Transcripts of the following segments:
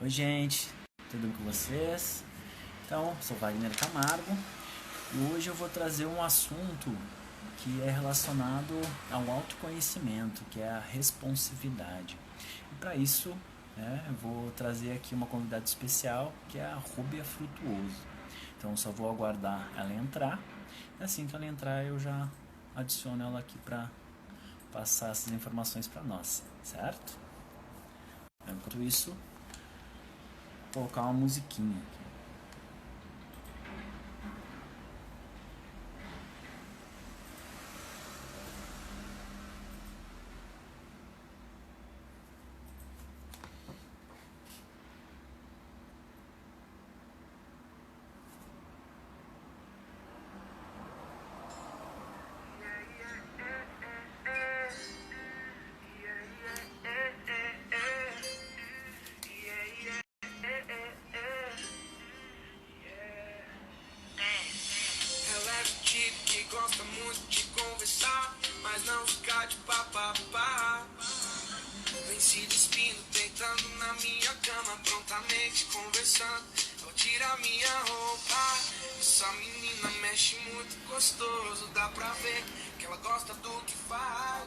Oi, gente, tudo bem com vocês? Então, sou Wagner Camargo e hoje eu vou trazer um assunto que é relacionado ao autoconhecimento, que é a responsividade. E para isso, eu vou trazer aqui uma convidada especial, que é a Rúbia Frutuoso. Então, só vou aguardar ela entrar. E assim que ela entrar, eu já adiciono ela aqui para passar essas informações para nós, certo? Enquanto isso, vou colocar uma musiquinha aqui. Ela é do tipo que gosta muito de conversar, mas não ficar de papapá. Vem se despindo, deitando na minha cama, prontamente conversando. Eu tiro a minha roupa. Essa menina mexe muito gostoso, dá pra ver que ela gosta do que faz.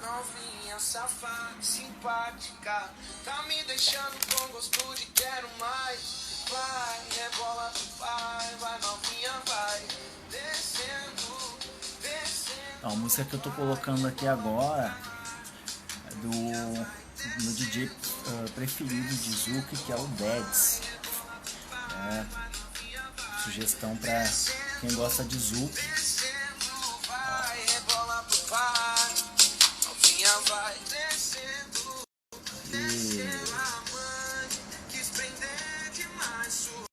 Novinha, safada, simpática, tá me deixando com gosto de quero mais. Vai, rebola, vai, novinha, vai, descendo, Então, a descendo, música que eu tô vai, colocando aqui rebola, agora é do novinha, vai, meu DJ descendo, preferido de Zuki, que é o Deds. É, sugestão para quem gosta de Zuki. descendo, vai, rebola, vai, novinha, vai, descendo, E, descendo, a mãe quis prender demais sua.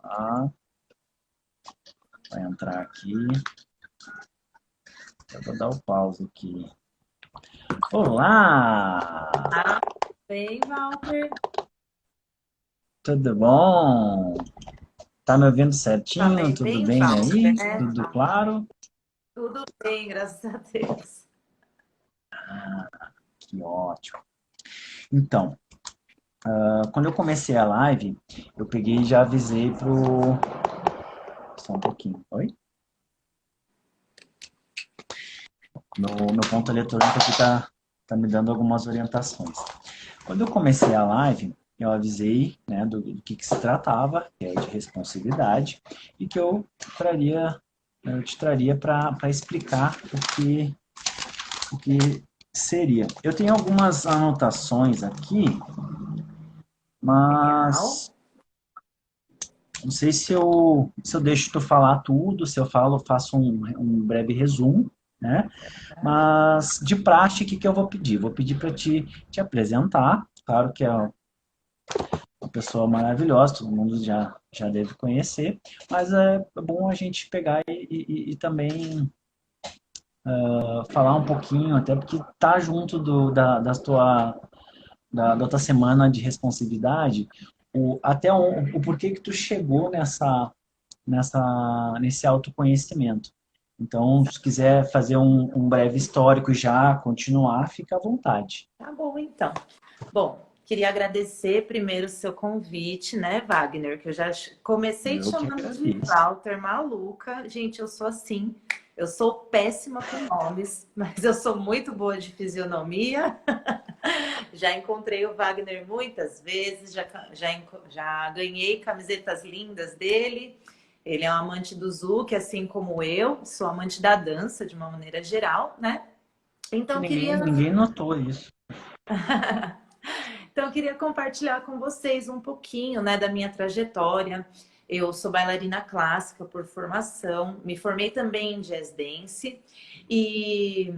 ah, vai entrar aqui. Eu vou dar o pause aqui. Olá! Ah, bem, Walter. Tudo bom? Tá me ouvindo Tá certinho? bem, Tudo bem, bem Walter, aí? né? Tudo claro? Tudo bem, graças a Deus. Que ótimo. Então, quando eu comecei a live, eu peguei e já avisei pro. Só um pouquinho. Oi? Meu ponto eletrônico aqui tá me dando algumas orientações. Quando eu comecei a live, eu avisei, né, do que se tratava, que é de responsabilidade, e que eu te traria para explicar o que seria. Eu tenho algumas anotações aqui, Legal. mas não sei se eu deixo tu falar tudo, se eu faço um breve resumo, né? Mas de praxe, o que eu vou pedir? Vou pedir para te apresentar, claro que é uma pessoa maravilhosa, todo mundo já deve conhecer, mas é bom a gente pegar e também falar um pouquinho, até porque tá junto da outra semana de responsividade, até o porquê que tu chegou nesse autoconhecimento. Então, se quiser fazer um breve histórico e já continuar, fica à vontade. Tá bom, então. Bom, queria agradecer primeiro o seu convite, né, Wagner? Que eu já comecei te Eu que chamando de agradeço. Walter, maluca. Gente, eu sou assim. Eu sou péssima com nomes, mas eu sou muito boa de fisionomia. Já encontrei o Wagner muitas vezes, já ganhei camisetas lindas dele. Ele é um amante do Zouk, assim como eu. Sou amante da dança, de uma maneira geral, né? Que Então, ninguém notou isso. eu queria compartilhar com vocês um pouquinho, né, da minha trajetória. Eu sou bailarina clássica por formação, me formei também em jazz dance e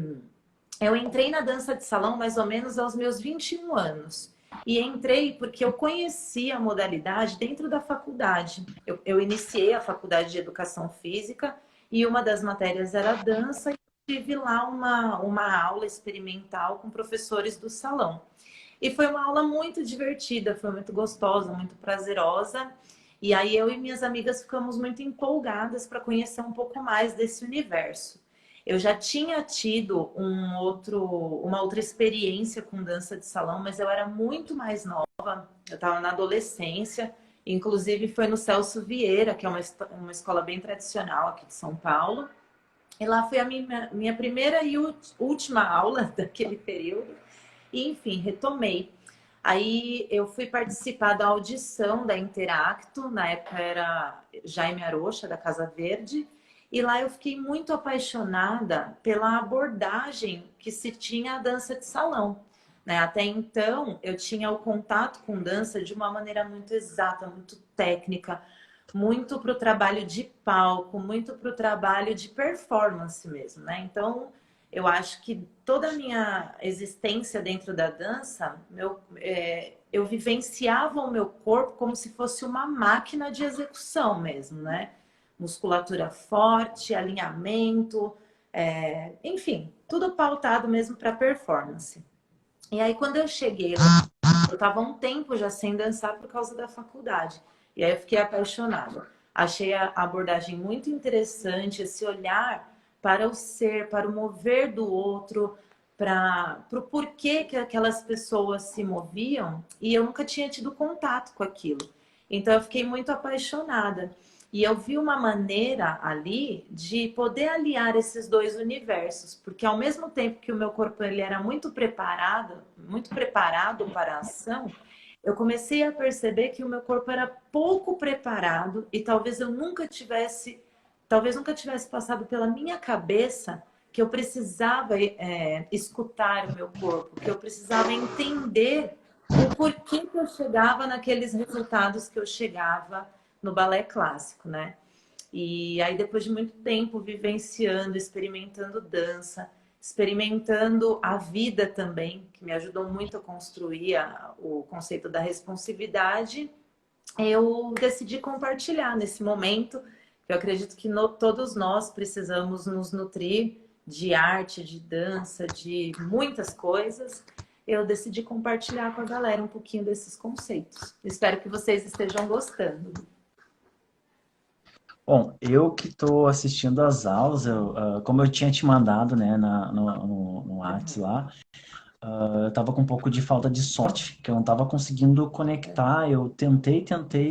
eu entrei na dança de salão mais ou menos aos meus 21 anos. E entrei porque eu conheci a modalidade dentro da faculdade. Eu iniciei a faculdade de educação física e uma das matérias era dança e tive lá uma aula experimental com professores do salão. E foi uma aula muito divertida, foi muito gostosa, muito prazerosa. E aí eu e minhas amigas ficamos muito empolgadas para conhecer um pouco mais desse universo. Eu já tinha tido uma outra experiência com dança de salão, mas eu era muito mais nova, eu estava na adolescência, inclusive foi no Celso Vieira, que é uma escola bem tradicional aqui de São Paulo, e lá foi a minha primeira e última aula daquele período, e enfim, retomei. Aí eu fui participar da audição da Interacto, na época era Jaime Arocha, da Casa Verde, e lá eu fiquei muito apaixonada pela abordagem que se tinha a dança de salão. Né? Até então, eu tinha o contato com dança de uma maneira muito exata, muito técnica, muito para o trabalho de palco, muito para o trabalho de performance mesmo. Né? Então, eu acho que toda a minha existência dentro da dança, eu vivenciava o meu corpo como se fosse uma máquina de execução mesmo, né? Musculatura forte, alinhamento, enfim, tudo pautado mesmo para performance. E aí, quando eu cheguei lá, eu estava um tempo já sem dançar por causa da faculdade. E aí eu fiquei apaixonada. Achei a abordagem muito interessante, esse olhar para o ser, para o mover do outro, para o porquê que aquelas pessoas se moviam. E eu nunca tinha tido contato com aquilo. Então eu fiquei muito apaixonada. E eu vi uma maneira ali de poder aliar esses dois universos, porque ao mesmo tempo que o meu corpo ele era muito preparado para a ação, eu comecei a perceber que o meu corpo era pouco preparado e talvez nunca tivesse passado pela minha cabeça que eu precisava escutar o meu corpo, que eu precisava entender o porquê que eu chegava naqueles resultados que eu chegava no balé clássico, né? E aí, depois de muito tempo vivenciando, experimentando dança, experimentando a vida também, que me ajudou muito a construir o conceito da responsividade, eu decidi compartilhar nesse momento. Eu acredito que todos nós precisamos nos nutrir de arte, de dança, de muitas coisas. Eu decidi compartilhar com a galera um pouquinho desses conceitos. Espero que vocês estejam gostando. Bom, eu que estou assistindo as aulas, como eu tinha te mandado, né, no Whats lá, eu estava com um pouco de falta de sorte, que eu não estava conseguindo conectar. Eu tentei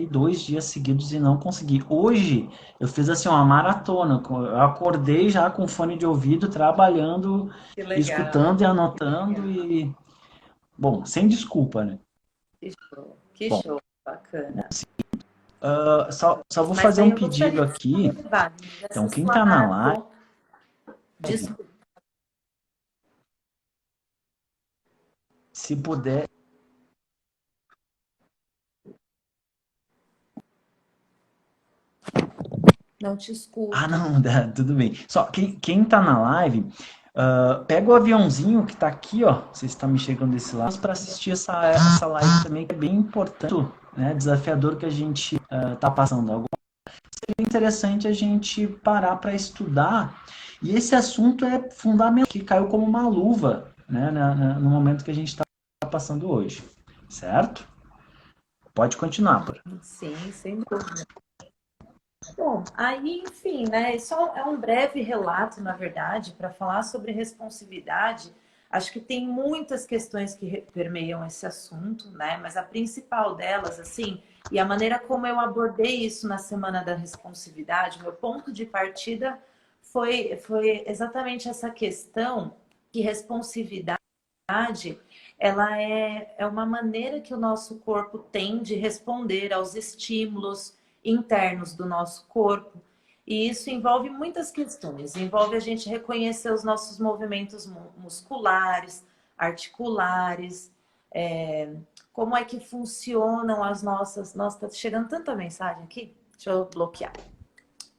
2 dias seguidos e não consegui. Hoje eu fiz assim uma maratona. Eu acordei já com fone de ouvido, trabalhando, Que legal. escutando e anotando e bom, sem desculpa, né? Que show. Que Bom, show. Bacana. só vou Mas fazer aí um eu gostaria pedido de aqui. saber, Wagner, Então, dessa quem sua está na live, Desculpa. se puder. Não te Ah, escuto. não, tudo bem. Só quem tá na live, pega o aviãozinho que tá aqui, ó. Você está me chegando desse lado para assistir essa live também, que é bem importante, né? Desafiador que a gente tá passando agora. Seria interessante a gente parar para estudar. E esse assunto é fundamental, que caiu como uma luva, né? No momento que a gente está passando hoje, certo? Pode continuar, por. Sim, sem dúvida. Bom, aí, enfim, né? Isso é um breve relato, na verdade, para falar sobre responsividade. Acho que tem muitas questões que permeiam esse assunto, né? Mas a principal delas, assim, e a maneira como eu abordei isso na Semana da Responsividade, meu ponto de partida foi exatamente essa questão que responsividade ela é uma maneira que o nosso corpo tem de responder aos estímulos internos do nosso corpo. E isso envolve muitas questões. Envolve a gente reconhecer os nossos movimentos musculares, articulares, como é que funcionam as nossas... Nossa, tá chegando tanta mensagem aqui. Deixa eu bloquear.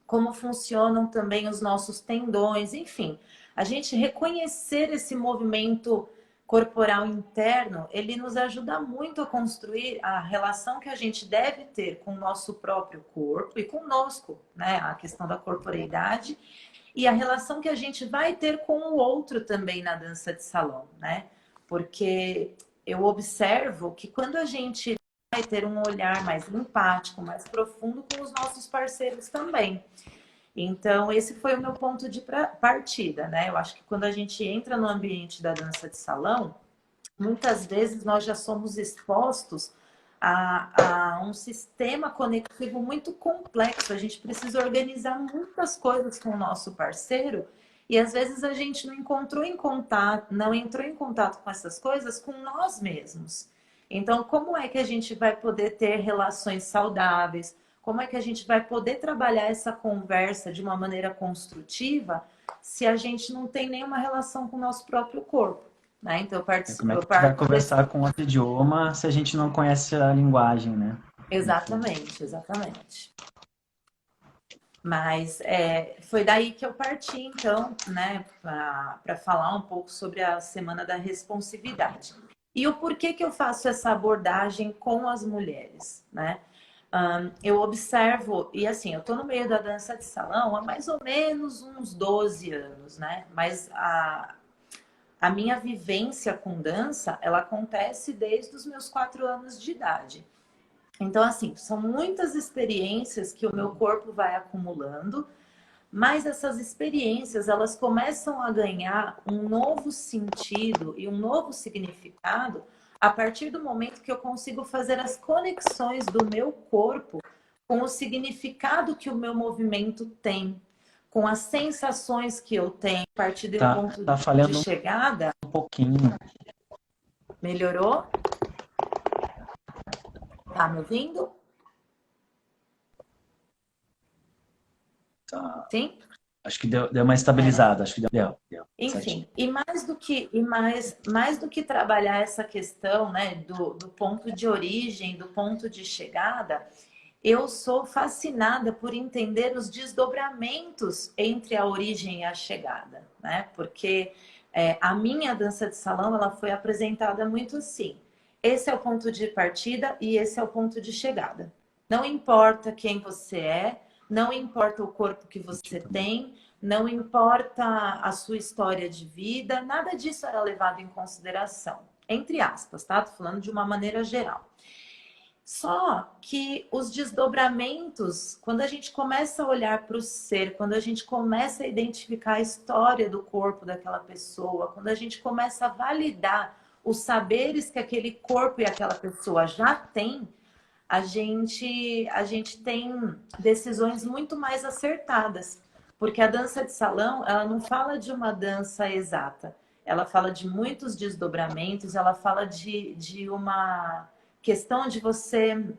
Como funcionam também os nossos tendões, enfim. A gente reconhecer esse movimento corporal interno, ele nos ajuda muito a construir a relação que a gente deve ter com o nosso próprio corpo e conosco, né? A questão da corporeidade e a relação que a gente vai ter com o outro também na dança de salão, né? Porque eu observo que quando a gente vai ter um olhar mais empático, mais profundo com os nossos parceiros também. Então, esse foi o meu ponto de partida, né? Eu acho que quando a gente entra no ambiente da dança de salão, muitas vezes nós já somos expostos a um sistema conectivo muito complexo. A gente precisa organizar muitas coisas com o nosso parceiro e às vezes a gente não encontrou em contato, não entrou em contato com essas coisas com nós mesmos. Então, como é que a gente vai poder ter relações saudáveis? Como é que a gente vai poder trabalhar essa conversa de uma maneira construtiva se a gente não tem nenhuma relação com o nosso próprio corpo? Né? Então, Como é eu que a gente vai parto desse... conversar com outro idioma se a gente não conhece a linguagem, né? Enfim. Exatamente, exatamente. Mas foi daí que eu parti, então, né, para falar um pouco sobre a Semana da Responsividade. E o porquê que eu faço essa abordagem com as mulheres, né? Eu observo, e assim, eu estou no meio da dança de salão há mais ou menos uns 12 anos, né? Mas a minha vivência com dança, ela acontece desde os meus 4 anos de idade. Então, assim, são muitas experiências que o meu corpo vai acumulando, mas essas experiências, elas começam a ganhar um novo sentido e um novo significado a partir do momento que eu consigo fazer as conexões do meu corpo com o significado que o meu movimento tem, com as sensações que eu tenho a partir do ponto Tá de falhando chegada. um pouquinho. Melhorou? Tá me ouvindo? Tá. Sim? Acho que deu uma É, né? estabilizada. Acho que deu. Certinho. Enfim, e mais do que trabalhar essa questão, né, do ponto de origem, do ponto de chegada, eu sou fascinada por entender os desdobramentos entre a origem e a chegada, né? Porque a minha dança de salão, ela foi apresentada muito assim. Esse é o ponto de partida e esse é o ponto de chegada. Não importa quem você é, não importa o corpo que você tem, não importa a sua história de vida, nada disso era levado em consideração. Entre aspas, tá? Tô falando de uma maneira geral. Só que os desdobramentos, quando a gente começa a olhar para o ser, quando a gente começa a identificar a história do corpo daquela pessoa, quando a gente começa a validar os saberes que aquele corpo e aquela pessoa já tem, a gente tem decisões muito mais acertadas. Porque a dança de salão, ela não fala de uma dança exata. Ela fala de muitos desdobramentos, ela fala de uma questão de você...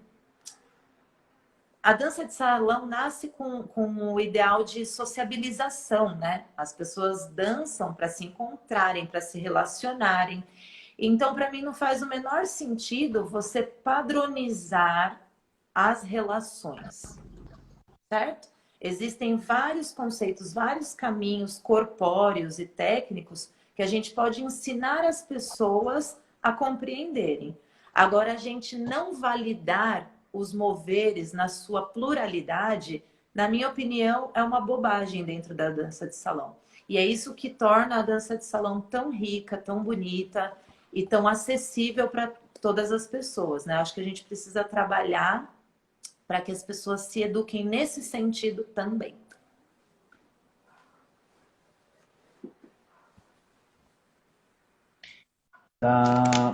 A dança de salão nasce com o ideal de sociabilização, né? As pessoas dançam para se encontrarem, para se relacionarem. Então, para mim, não faz o menor sentido você padronizar as relações, certo? Existem vários conceitos, vários caminhos corpóreos e técnicos que a gente pode ensinar as pessoas a compreenderem. Agora, a gente não validar os moveres na sua pluralidade, na minha opinião, é uma bobagem dentro da dança de salão. E é isso que torna a dança de salão tão rica, tão bonita e tão acessível para todas as pessoas, né? Acho que a gente precisa trabalhar para que as pessoas se eduquem nesse sentido também. Tá,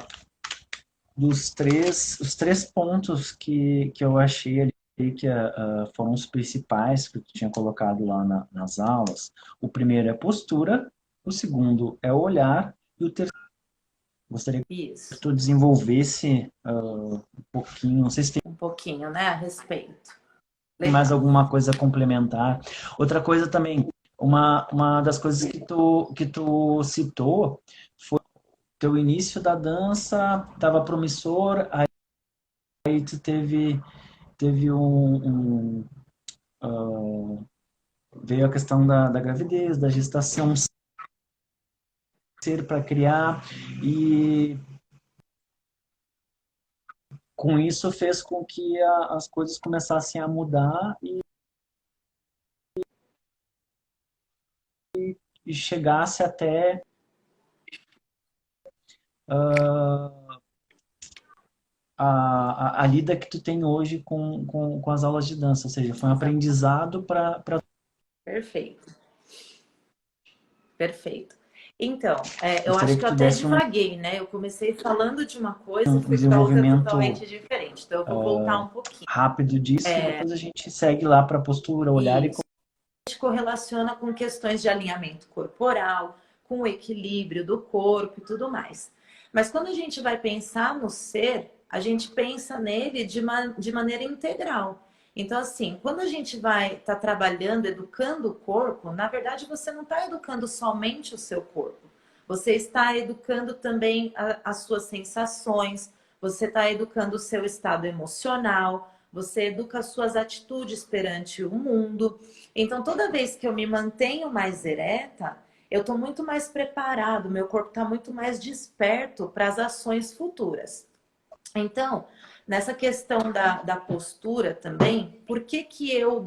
os três pontos que eu achei ali que foram os principais que eu tinha colocado lá nas aulas. O primeiro é postura, o segundo é o olhar e o terceiro, gostaria que Isso, tu desenvolvesse um pouquinho, não sei se um pouquinho, né, a respeito. tem mais Legal. alguma coisa a complementar. Outra coisa também, uma das coisas que tu citou foi teu início da dança, estava promissor, aí tu teve veio a questão da gravidez, da gestação, ser para criar, e com isso fez com que as coisas começassem a mudar e chegasse até a lida que tu tem hoje com as aulas de dança, ou seja, foi um aprendizado para Perfeito, perfeito. Então, eu Gostaria acho que que eu tu até desse divaguei, né? Eu comecei falando de uma coisa e um fui para outra desenvolvimento totalmente diferente. Então, eu vou voltar um pouquinho. rápido disso e depois a gente segue lá para a postura, olhar e... Isso. A gente correlaciona com questões de alinhamento corporal, com o equilíbrio do corpo e tudo mais. Mas quando a gente vai pensar no ser, a gente pensa nele de maneira integral. Então, assim, quando a gente vai estar trabalhando, educando o corpo, na verdade você não está educando somente o seu corpo. Você está educando também as suas sensações, você está educando o seu estado emocional, você educa as suas atitudes perante o mundo. Então, toda vez que eu me mantenho mais ereta, eu estou muito mais preparado, meu corpo está muito mais desperto para as ações futuras. Então, nessa questão da postura também, por que que eu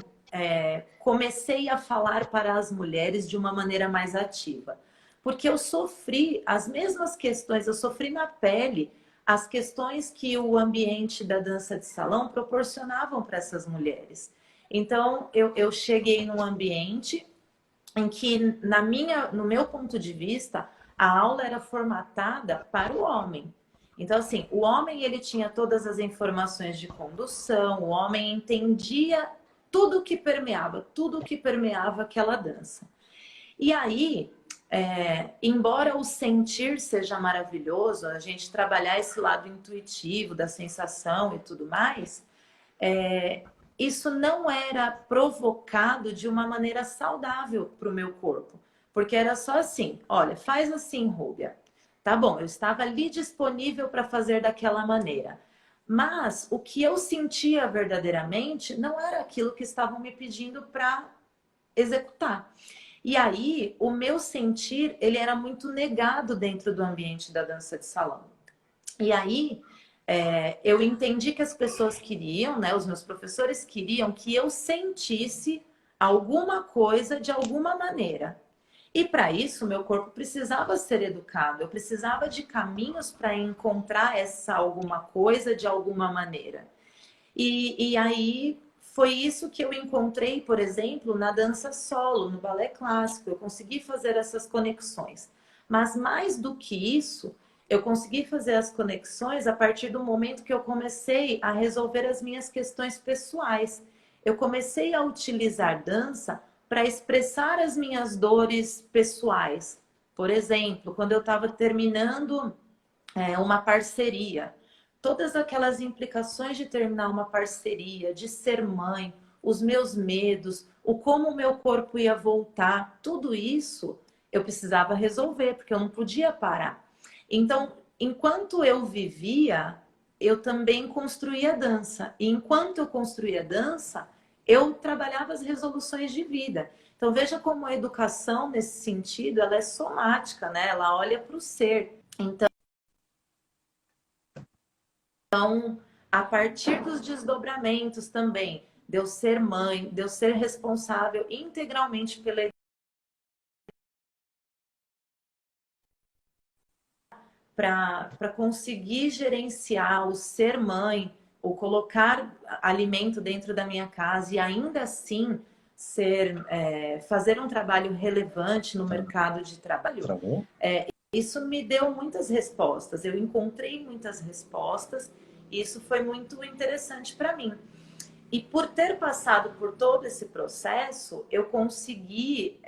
comecei a falar para as mulheres de uma maneira mais ativa? Porque eu sofri as mesmas questões, eu sofri na pele as questões que o ambiente da dança de salão proporcionavam para essas mulheres. Então, eu cheguei num ambiente em que, no meu ponto de vista, a aula era formatada para o homem. Então, assim, o homem ele tinha todas as informações de condução, o homem entendia tudo que permeava aquela dança. E aí, embora o sentir seja maravilhoso, a gente trabalhar esse lado intuitivo da sensação e tudo mais, isso não era provocado de uma maneira saudável para o meu corpo. Porque era só assim, olha, faz assim, Rúbia. Tá bom, eu estava ali disponível para fazer daquela maneira. Mas o que eu sentia verdadeiramente não era aquilo que estavam me pedindo para executar. E aí, o meu sentir, ele era muito negado dentro do ambiente da dança de salão. E aí, eu entendi que as pessoas queriam, né, os meus professores queriam que eu sentisse alguma coisa de alguma maneira. E para isso, meu corpo precisava ser educado, eu precisava de caminhos para encontrar essa alguma coisa de alguma maneira. E aí foi isso que eu encontrei, por exemplo, na dança solo, no balé clássico. Eu consegui fazer essas conexões. Mas mais do que isso, eu consegui fazer as conexões a partir do momento que eu comecei a resolver as minhas questões pessoais. Eu comecei a utilizar dança para expressar as minhas dores pessoais. Por exemplo, quando eu estava terminando uma parceria, todas aquelas implicações de terminar uma parceria, de ser mãe, os meus medos, o como o meu corpo ia voltar, tudo isso eu precisava resolver, porque eu não podia parar. Então, enquanto eu vivia, eu também construía dança. E enquanto eu construía dança, eu trabalhava as resoluções de vida. Então, veja como a educação, nesse sentido, ela é somática, né? Ela olha para o ser. Então, a partir dos desdobramentos também, de eu ser mãe, de eu ser responsável integralmente pela para conseguir gerenciar o ser mãe, o colocar alimento dentro da minha casa e ainda assim fazer um trabalho relevante no mercado de trabalho, isso me deu muitas respostas. Eu encontrei muitas respostas e isso foi muito interessante para mim. E por ter passado por todo esse processo, eu consegui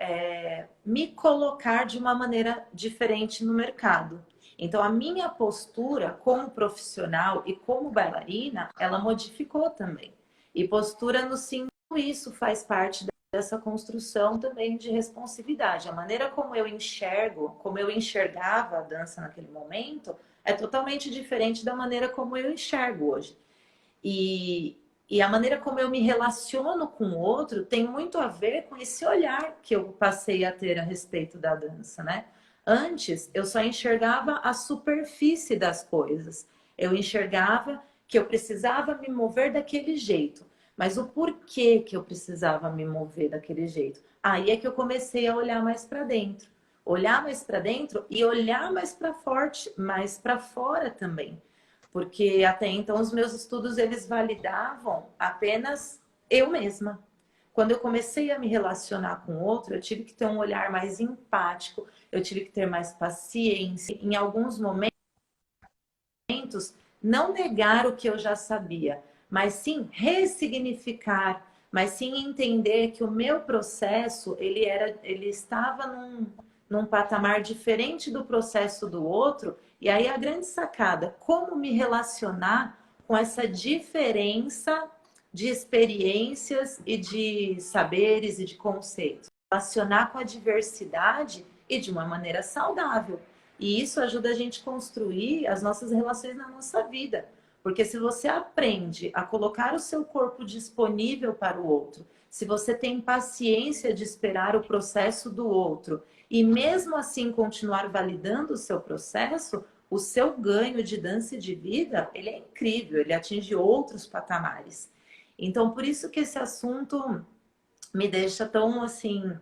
me colocar de uma maneira diferente no mercado. Então, a minha postura como profissional e como bailarina, ela modificou também. E postura no sentido, isso faz parte dessa construção também de responsividade. A maneira como eu enxergo, como eu enxergava a dança naquele momento, é totalmente diferente da maneira como eu enxergo hoje. E a maneira como eu me relaciono com o outro tem muito a ver com esse olhar que eu passei a ter a respeito da dança, né? Antes, eu só enxergava a superfície das coisas. Eu enxergava que eu precisava me mover daquele jeito. Mas o porquê que eu precisava me mover daquele jeito? Aí é que eu comecei a olhar mais para dentro. Olhar mais para dentro e olhar mais para forte, mais para fora também. Porque até então os meus estudos eles validavam apenas eu mesma. quando eu comecei a me relacionar com o outro, eu tive que ter um olhar mais empático, eu tive que ter mais paciência. Em alguns momentos, não negar o que eu já sabia, mas sim ressignificar, mas sim entender que o meu processo, ele estava num patamar diferente do processo do outro. E aí a grande sacada, como me relacionar com essa diferença de experiências e de saberes e de conceitos. Relacionar com a diversidade e de uma maneira saudável. E isso ajuda a gente a construir as nossas relações na nossa vida. Porque se você aprende a colocar o seu corpo disponível para o outro, se você tem paciência de esperar o processo do outro e mesmo assim continuar validando o seu processo, o seu ganho de dança e de vida, ele é incrível, ele atinge outros patamares. Então, por isso que esse assunto me deixa tão, assim,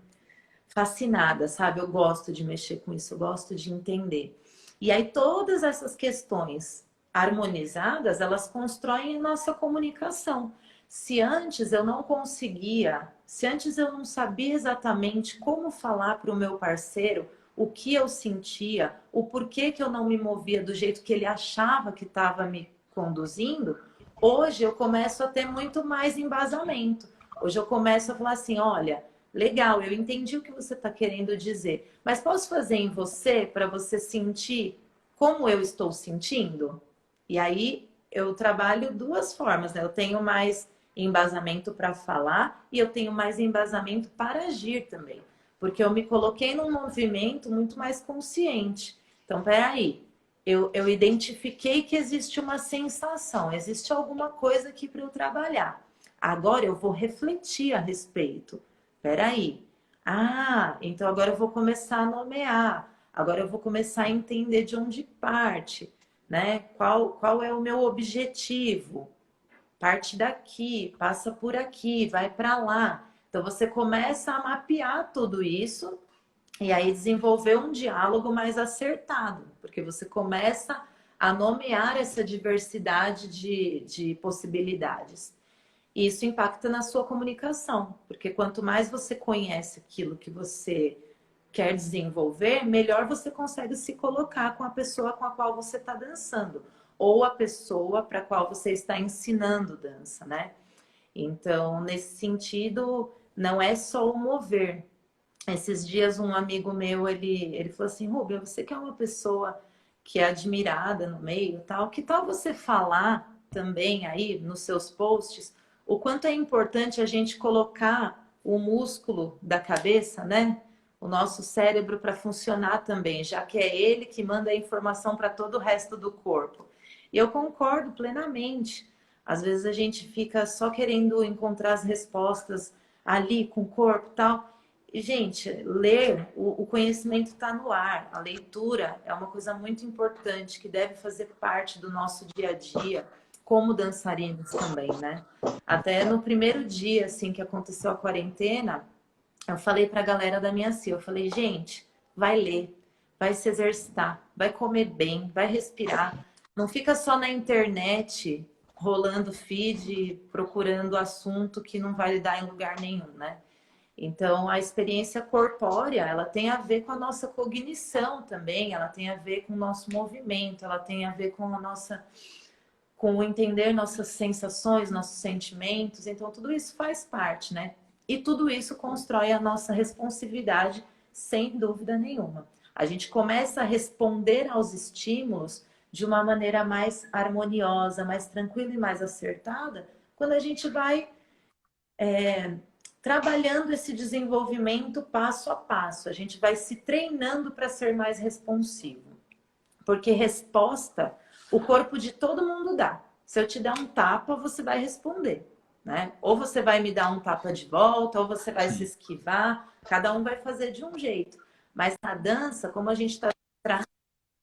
fascinada, sabe? Eu gosto de mexer com isso, eu gosto de entender. E aí, todas essas questões harmonizadas, elas constroem a nossa comunicação. Se antes eu não conseguia, se antes eu não sabia exatamente como falar para o meu parceiro o que eu sentia, o porquê que eu não me movia do jeito que ele achava que estava me conduzindo, hoje eu começo a ter muito mais embasamento. Hoje eu começo a falar assim, olha, legal, eu entendi o que você está querendo dizer, mas posso fazer em você para você sentir como eu estou sentindo? E aí eu trabalho duas formas, né? Eu tenho mais embasamento para falar e eu tenho mais embasamento para agir também. Porque eu me coloquei num movimento muito mais consciente. Então, peraí, eu identifiquei que existe uma sensação, existe alguma coisa aqui para eu trabalhar. Agora eu vou refletir a respeito. Peraí. Ah, então agora eu vou começar a nomear. Agora eu vou começar a entender de onde parte, né? Qual é o meu objetivo? Parte daqui, passa por aqui, vai para lá. Então você começa a mapear tudo isso e aí desenvolver um diálogo mais acertado, porque você começa a nomear essa diversidade de possibilidades. E isso impacta na sua comunicação, porque quanto mais você conhece aquilo que você quer desenvolver, melhor você consegue se colocar com a pessoa com a qual você está dançando, ou a pessoa para a qual você está ensinando dança, né? Então, nesse sentido, não é só o mover. Esses dias um amigo meu, ele falou assim, Rubia, você que é uma pessoa que é admirada no meio, tal, que tal você falar também aí nos seus posts o quanto é importante a gente colocar o músculo da cabeça, né? O nosso cérebro para funcionar também, já que é ele que manda a informação para todo o resto do corpo. E eu concordo plenamente. Às vezes a gente fica só querendo encontrar as respostas ali com o corpo e tal. E, gente, ler, o conhecimento está no ar. A leitura é uma coisa muito importante que deve fazer parte do nosso dia a dia, como dançarinos também, né? Até no primeiro dia, assim, que aconteceu a quarentena, eu falei para a galera da minha CIA, eu falei, gente, vai ler, vai se exercitar, vai comer bem, vai respirar. Não fica só na internet rolando feed, procurando assunto que não vai lhe dar em lugar nenhum, né? Então, a experiência corpórea, ela tem a ver com a nossa cognição também, ela tem a ver com o nosso movimento, ela tem a ver com a nossa, com o entender nossas sensações, nossos sentimentos. Então, tudo isso faz parte, né? E tudo isso constrói a nossa responsividade, sem dúvida nenhuma. A gente começa a responder aos estímulos de uma maneira mais harmoniosa, mais tranquila e mais acertada, quando a gente vai trabalhando esse desenvolvimento passo a passo. A gente vai se treinando para ser mais responsivo. Porque resposta, o corpo de todo mundo dá. Se eu te der um tapa, você vai responder, né? Ou você vai me dar um tapa de volta, ou você vai se esquivar. Cada um vai fazer de um jeito. Mas na dança, como a gente está...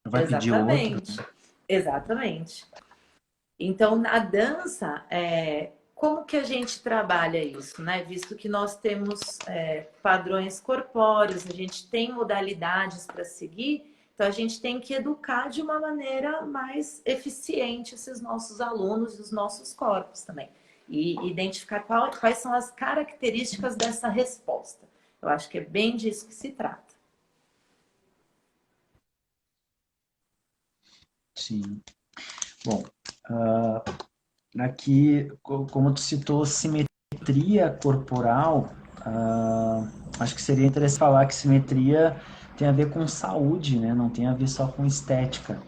Vai pedir Exatamente. outro. Exatamente. Então, na dança, como que a gente trabalha isso, né? Visto que nós temos padrões corpóreos, a gente tem modalidades para seguir, então a gente tem que educar de uma maneira mais eficiente esses nossos alunos e os nossos corpos também. e identificar quais são as características dessa resposta. Eu acho que é bem disso que se trata. Sim. Bom, aqui, como tu citou, simetria corporal, acho que seria interessante falar que simetria tem a ver com saúde, né? Não tem a ver só com estética.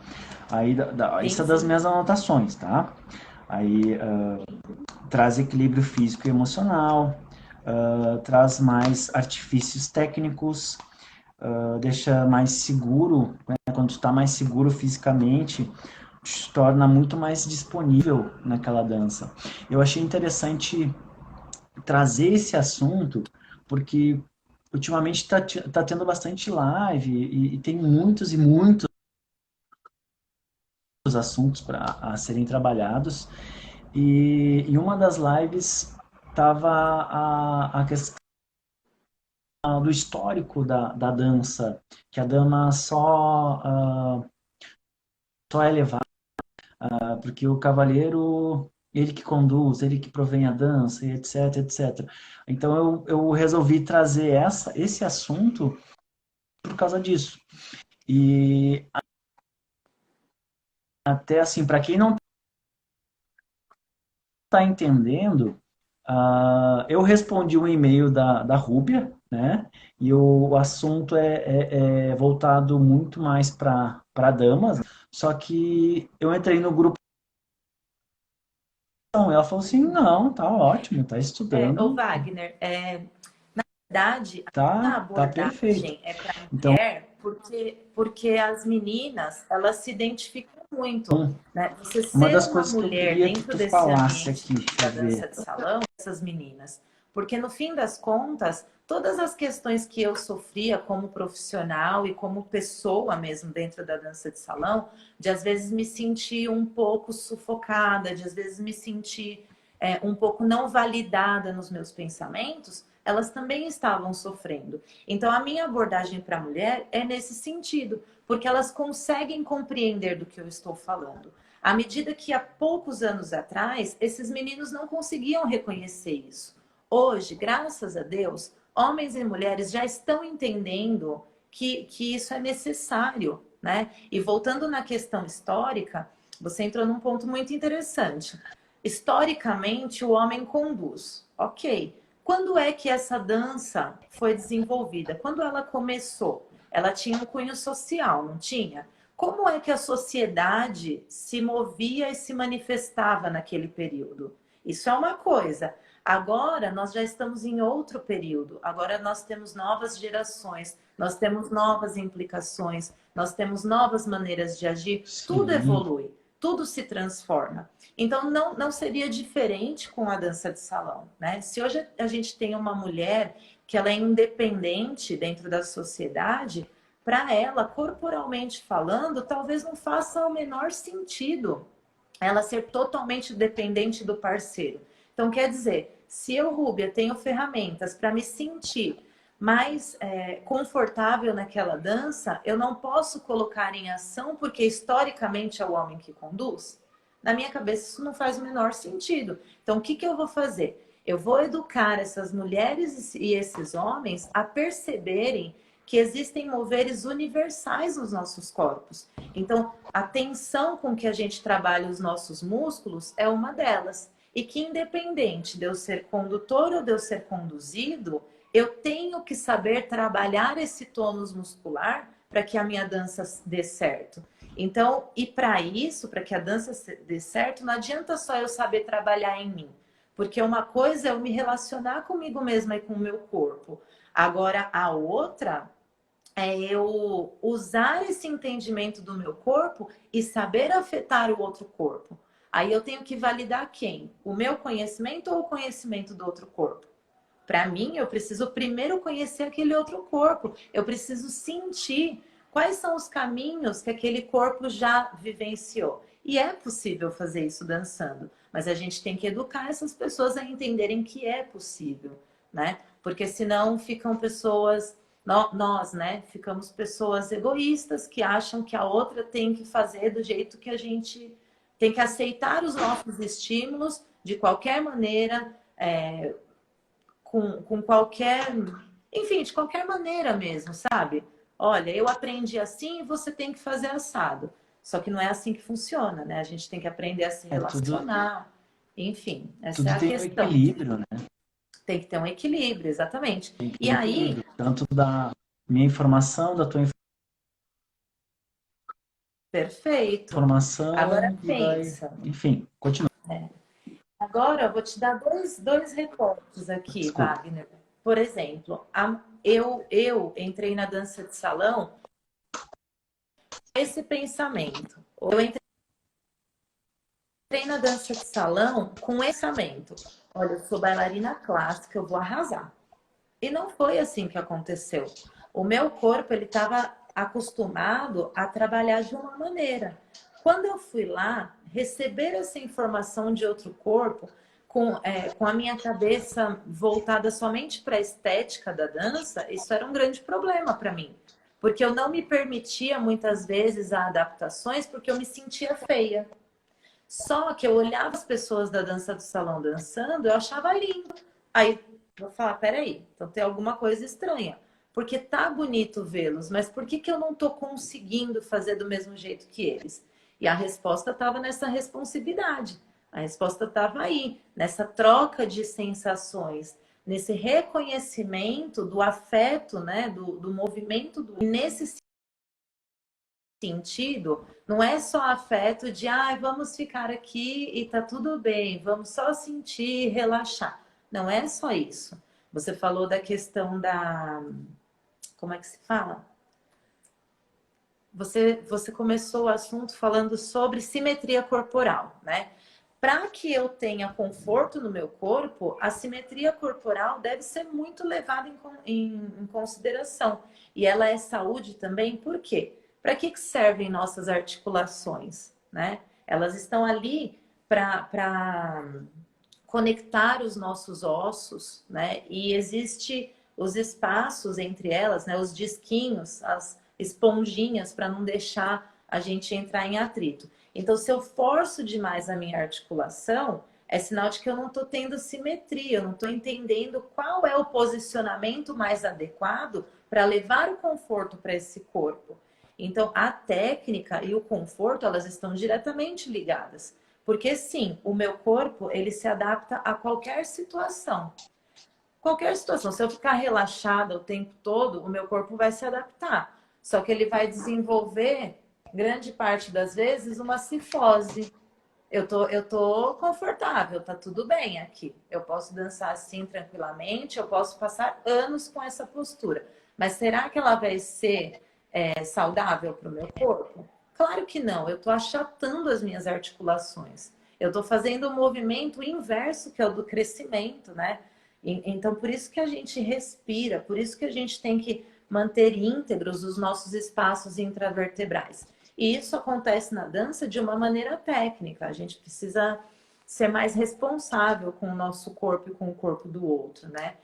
Aí, isso é das Sim. minhas anotações, tá? Aí, traz equilíbrio físico e emocional, traz mais artifícios técnicos, deixa mais seguro, né? Quando tu está mais seguro fisicamente, te torna muito mais disponível naquela dança. Eu achei interessante trazer esse assunto, porque ultimamente tá tendo bastante live e tem muitos e muitos assuntos para serem trabalhados. E em uma das lives estava a questão do histórico da dança, que a dama só é levada, porque o cavaleiro, ele que conduz, ele que provém a dança, e etc, etc. Então eu resolvi trazer esse assunto por causa disso. E até assim, para quem não está entendendo, eu respondi um e-mail da Rúbia, né? E o assunto é voltado muito mais para damas, só que eu entrei no grupo, ela falou assim, não, tá ótimo, tá Ô estudando, Wagner, na verdade, a tá perfeito. abordagem é para Então, mulher porque as meninas, elas se identificam muito, né? Você uma ser das uma coisas que eu mulher queria que dentro tu desse falasse ambiente aqui, deixa da eu ver. dança de salão, essas meninas, porque no fim das contas, todas as questões que eu sofria como profissional e como pessoa mesmo dentro da dança de salão, de às vezes me sentir um pouco sufocada, de às vezes me sentir um pouco não validada nos meus pensamentos, elas também estavam sofrendo. Então, a minha abordagem para a mulher é nesse sentido, porque elas conseguem compreender do que eu estou falando. À medida que há poucos anos atrás, esses meninos não conseguiam reconhecer isso. Hoje, graças a Deus, homens e mulheres já estão entendendo que isso é necessário, né? E voltando na questão histórica, você entrou num ponto muito interessante. Historicamente, o homem conduz. Ok. Quando é que essa dança foi desenvolvida? Quando ela começou? Ela tinha um cunho social, não tinha? Como é que a sociedade se movia e se manifestava naquele período? Isso é uma coisa. Agora nós já estamos em outro período. Agora nós temos novas gerações, nós temos novas implicações, nós temos novas maneiras de agir. Tudo Sim, evolui, tudo se transforma. Então, não seria diferente com a dança de salão, né? Se hoje a gente tem uma mulher que ela é independente dentro da sociedade, para ela, corporalmente falando, talvez não faça o menor sentido ela ser totalmente dependente do parceiro. Então, quer dizer, se eu, Rúbia, tenho ferramentas para me sentir mais confortável naquela dança, eu não posso colocar em ação porque historicamente é o homem que conduz? Na minha cabeça, isso não faz o menor sentido. Então, o que eu vou fazer? Eu vou educar essas mulheres e esses homens a perceberem que existem moveres universais nos nossos corpos. Então, a tensão com que a gente trabalha os nossos músculos é uma delas. E que independente de eu ser condutor ou de eu ser conduzido, eu tenho que saber trabalhar esse tônus muscular para que a minha dança dê certo. Então, e para isso, para que a dança dê certo, não adianta só eu saber trabalhar em mim. Porque uma coisa é eu me relacionar comigo mesma e com o meu corpo. Agora, a outra é eu usar esse entendimento do meu corpo e saber afetar o outro corpo. Aí eu tenho que validar quem? O meu conhecimento ou o conhecimento do outro corpo? Para mim, eu preciso primeiro conhecer aquele outro corpo. Eu preciso sentir quais são os caminhos que aquele corpo já vivenciou. E é possível fazer isso dançando, mas a gente tem que educar essas pessoas a entenderem que é possível, né? Porque senão ficam pessoas, nós, né? Ficamos pessoas egoístas que acham que a outra tem que fazer do jeito que a gente tem que aceitar os nossos estímulos de qualquer maneira, com qualquer, enfim, de qualquer maneira mesmo, sabe? Olha, eu aprendi assim e você tem que fazer assado. Só que não é assim que funciona, né? A gente tem que aprender a se Tudo, relacionar. Enfim, essa é tudo a tem um questão. equilíbrio, né? Tem que ter um equilíbrio, exatamente. Tem que ter E um aí, equilíbrio, tanto da minha informação, da tua perfeito. Agora informação e vai, pensa. enfim, continua. Agora eu vou te dar dois recortes aqui, Desculpa. Wagner. Por exemplo, eu entrei na dança de salão com esse pensamento. Eu entrei na dança de salão com esse pensamento. Olha, eu sou bailarina clássica, eu vou arrasar. E não foi assim que aconteceu. O meu corpo ele estava acostumado a trabalhar de uma maneira. Quando eu fui lá receber essa informação de outro corpo, com a minha cabeça voltada somente para a estética da dança, isso era um grande problema para mim. Porque eu não me permitia muitas vezes a adaptações porque eu me sentia feia. Só que eu olhava as pessoas da dança do salão dançando, eu achava lindo. Aí vou falar, peraí, então tem alguma coisa estranha. Porque tá bonito vê-los, mas por que eu não tô conseguindo fazer do mesmo jeito que eles? E a resposta estava nessa responsividade. A resposta estava aí, nessa troca de sensações, nesse reconhecimento do afeto, né, do movimento. Nesse sentido, não é só afeto de vamos ficar aqui e tá tudo bem, vamos só sentir e relaxar. Não é só isso. Você falou da questão da. Como é que se fala? Você começou o assunto falando sobre simetria corporal, né? Para que eu tenha conforto no meu corpo, a simetria corporal deve ser muito levada em consideração. E ela é saúde também, por quê? Para que servem nossas articulações, né? Elas estão ali para conectar os nossos ossos, né? E existe os espaços entre elas, né? Os disquinhos, as esponjinhas para não deixar a gente entrar em atrito. Então, se eu forço demais a minha articulação, é sinal de que eu não estou tendo simetria, eu não estou entendendo qual é o posicionamento mais adequado para levar o conforto para esse corpo. Então, a técnica e o conforto, elas estão diretamente ligadas. Porque sim, o meu corpo, ele se adapta a qualquer situação. Qualquer situação. Se eu ficar relaxada o tempo todo, o meu corpo vai se adaptar. Só que ele vai desenvolver, grande parte das vezes, uma cifose. Eu tô confortável, tá tudo bem aqui. Eu posso dançar assim tranquilamente, eu posso passar anos com essa postura. Mas será que ela vai ser saudável para o meu corpo? Claro que não. Eu estou achatando as minhas articulações. Eu estou fazendo o movimento inverso, que é o do crescimento, né? Então, por isso que a gente respira, por isso que a gente tem que manter íntegros os nossos espaços intravertebrais. E isso acontece na dança de uma maneira técnica. A gente precisa ser mais responsável com o nosso corpo e com o corpo do outro, né?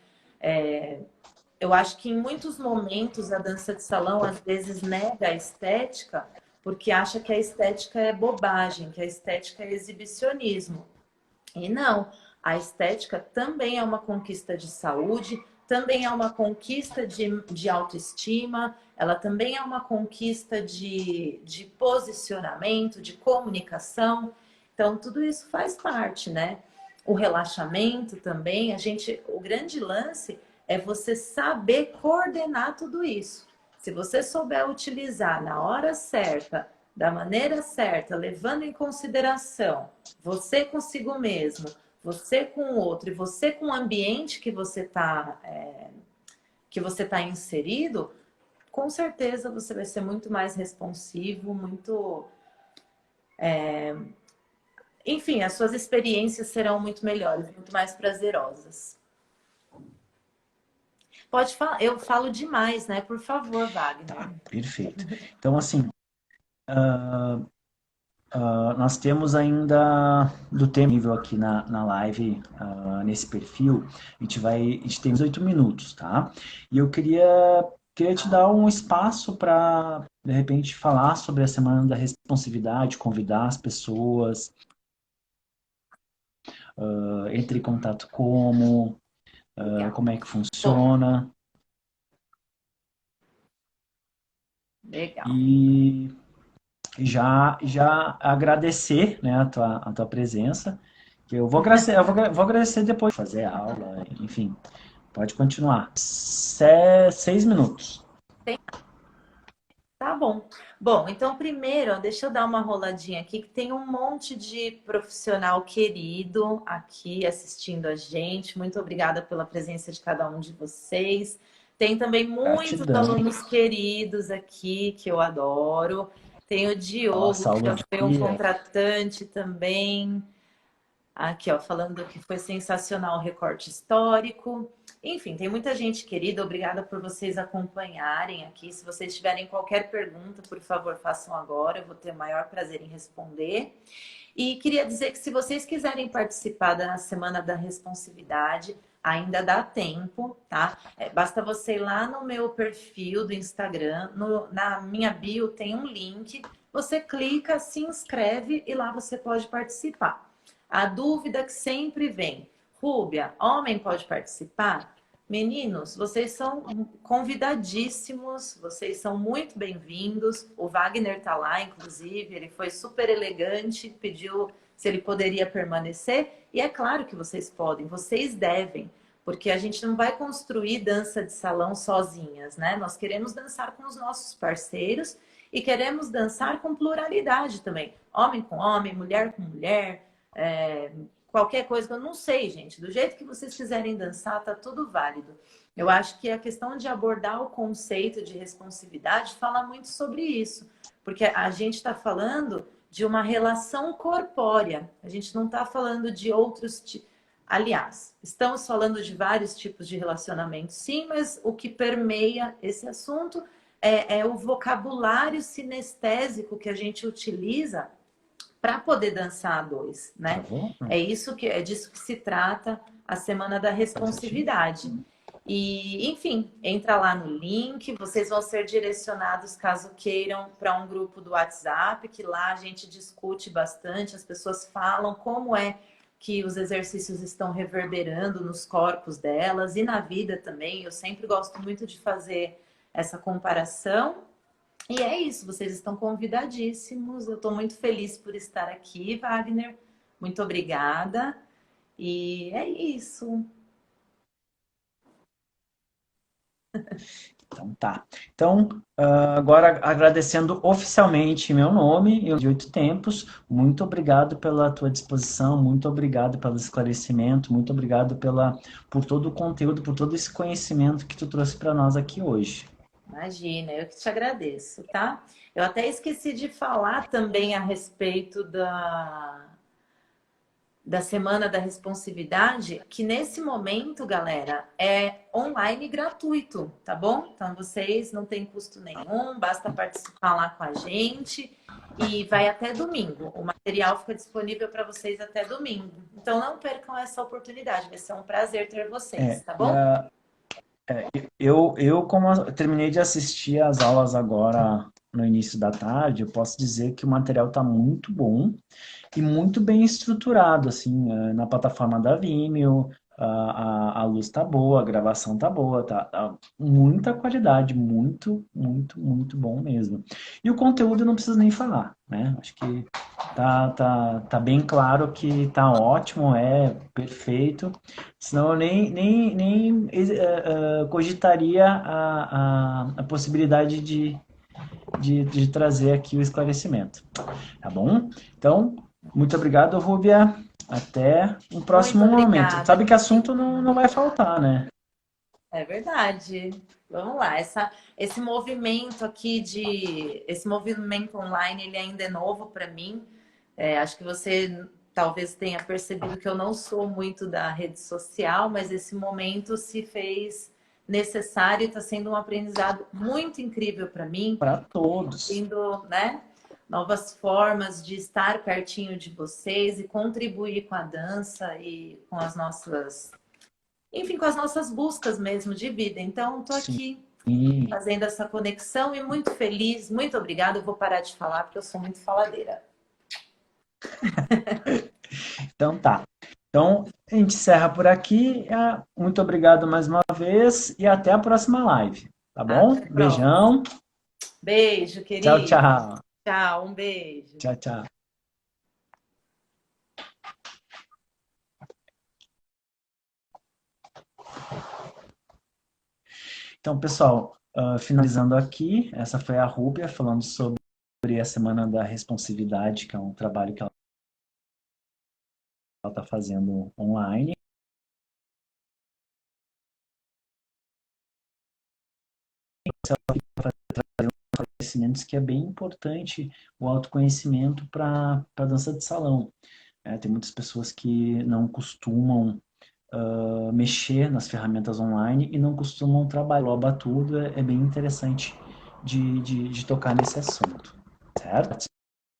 Eu acho que em muitos momentos a dança de salão às vezes nega a estética porque acha que a estética é bobagem, que a estética é exibicionismo. E não, a estética também é uma conquista de saúde, também é uma conquista de autoestima, ela também é uma conquista de posicionamento, de comunicação. Então, tudo isso faz parte, né? O relaxamento também, o grande lance é você saber coordenar tudo isso. Se você souber utilizar na hora certa, da maneira certa, levando em consideração você consigo mesmo, você com o outro e você com o ambiente que você tá inserido, com certeza você vai ser muito mais responsivo, enfim, as suas experiências serão muito melhores, muito mais prazerosas. Pode falar, eu falo demais, né? Por favor, Wagner. Perfeito. Então, assim, nós temos ainda do tempo nível aqui na live, nesse perfil, a gente tem uns 8 minutos, tá? E eu queria te dar um espaço para, de repente, falar sobre a Semana da Responsividade, convidar as pessoas, entre em contato como, Legal. como é que Bom, funciona. legal. E já agradecer, né, a tua presença. Que eu vou agradecer depois de fazer a aula, enfim. Pode continuar. 6 minutos. Tá bom. Bom, então primeiro, ó, deixa eu dar uma roladinha aqui, que tem um monte de profissional querido aqui assistindo a gente. Muito obrigada pela presença de cada um de vocês. Tem também muitos Gratidão. alunos queridos aqui que eu adoro. Tem o Diogo, Nossa, que aula já de foi um dia. contratante também. Aqui, ó, falando que foi sensacional o recorte histórico. Enfim, tem muita gente querida. Obrigada por vocês acompanharem aqui. Se vocês tiverem qualquer pergunta, por favor, façam agora. Eu vou ter o maior prazer em responder. E queria dizer que se vocês quiserem participar da Semana da Responsividade, ainda dá tempo, tá? Basta você ir lá no meu perfil do Instagram, na minha bio tem um link. Você clica, se inscreve e lá você pode participar. A dúvida que sempre vem: Rúbia, homem pode participar? Meninos, vocês são convidadíssimos, vocês são muito bem-vindos. O Wagner tá lá, inclusive, ele foi super elegante, pediu se ele poderia permanecer. E é claro que vocês podem, vocês devem, porque a gente não vai construir dança de salão sozinhas, né? Nós queremos dançar com os nossos parceiros e queremos dançar com pluralidade também. Homem com homem, mulher com mulher, qualquer coisa que eu não sei, gente. Do jeito que vocês quiserem dançar, tá tudo válido. Eu acho que a questão de abordar o conceito de responsividade fala muito sobre isso, porque a gente está falando de uma relação corpórea. A gente não está falando de outros tipos. Aliás, estamos falando de vários tipos de relacionamento, sim, mas o que permeia esse assunto é o vocabulário sinestésico que a gente utiliza para poder dançar a dois, né? Travou? Não. É disso que se trata a Semana da Tá certinho? Responsividade. E, enfim, entra lá no link, vocês vão ser direcionados, caso queiram, para um grupo do WhatsApp, que lá a gente discute bastante, as pessoas falam como é que os exercícios estão reverberando nos corpos delas e na vida também. Eu sempre gosto muito de fazer essa comparação. E é isso, vocês estão convidadíssimos. Eu estou muito feliz por estar aqui, Wagner. Muito obrigada. E é isso. Então tá. Então, agora agradecendo oficialmente em meu nome, eu de 8 tempos, muito obrigado pela tua disposição, muito obrigado pelo esclarecimento, muito obrigado por todo o conteúdo, por todo esse conhecimento que tu trouxe para nós aqui hoje. Imagina, eu que te agradeço, tá? Eu até esqueci de falar também a respeito da Semana da Responsividade, que nesse momento, galera, é online gratuito, tá bom? Então vocês não tem custo nenhum, basta participar lá com a gente e vai até domingo. O material fica disponível para vocês até domingo. Então não percam essa oportunidade, vai ser um prazer ter vocês, É, tá e bom? como eu terminei de assistir as aulas agora no início da tarde, eu posso dizer que o material está muito bom e muito bem estruturado, assim, na plataforma da Vimeo, a luz tá boa, a gravação tá boa, tá muita qualidade, muito, muito, muito bom mesmo. E o conteúdo eu não preciso nem falar, né? Acho que tá bem claro que tá ótimo, é perfeito, senão eu nem cogitaria a possibilidade de trazer aqui o esclarecimento, tá bom? Então, muito obrigado, Rúbia. Até um Muito próximo momento. obrigada. Sabe que assunto não vai faltar, né? É verdade. Vamos lá. Esse movimento aqui esse movimento online, ele ainda é novo para mim. Acho que você talvez tenha percebido que eu não sou muito da rede social, mas esse momento se fez necessário e está sendo um aprendizado muito incrível para mim, Para todos. tendo, né, novas formas de estar pertinho de vocês e contribuir com a dança e com as nossas, enfim, com as nossas buscas mesmo de vida. Então, estou Sim. aqui fazendo essa conexão e muito feliz. Muito obrigada. Eu vou parar de falar porque eu sou muito faladeira. Então tá. Então, a gente encerra por aqui. Muito obrigado mais uma vez e até a próxima live. Tá Até bom? a próxima. Beijão. Beijo, Tchau, querido. tchau. Tchau, um beijo. Tchau, tchau. Então, pessoal, finalizando aqui, essa foi a Rúbia falando sobre a Semana da Responsividade, que é um trabalho que ela está fazendo online. Conhecimentos que é bem importante o autoconhecimento para a dança de salão. Tem muitas pessoas que não costumam mexer nas ferramentas online e não costumam trabalhar. Loba tudo é bem interessante de tocar nesse assunto, certo?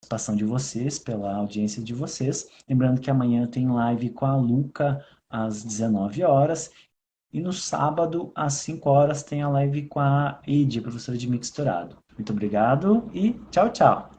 Participação de vocês, pela audiência de vocês. Lembrando que amanhã tem live com a Luca às 19 horas e no sábado às 5 horas tem a live com a Ed, professora de mixturado. Muito obrigado e tchau, tchau.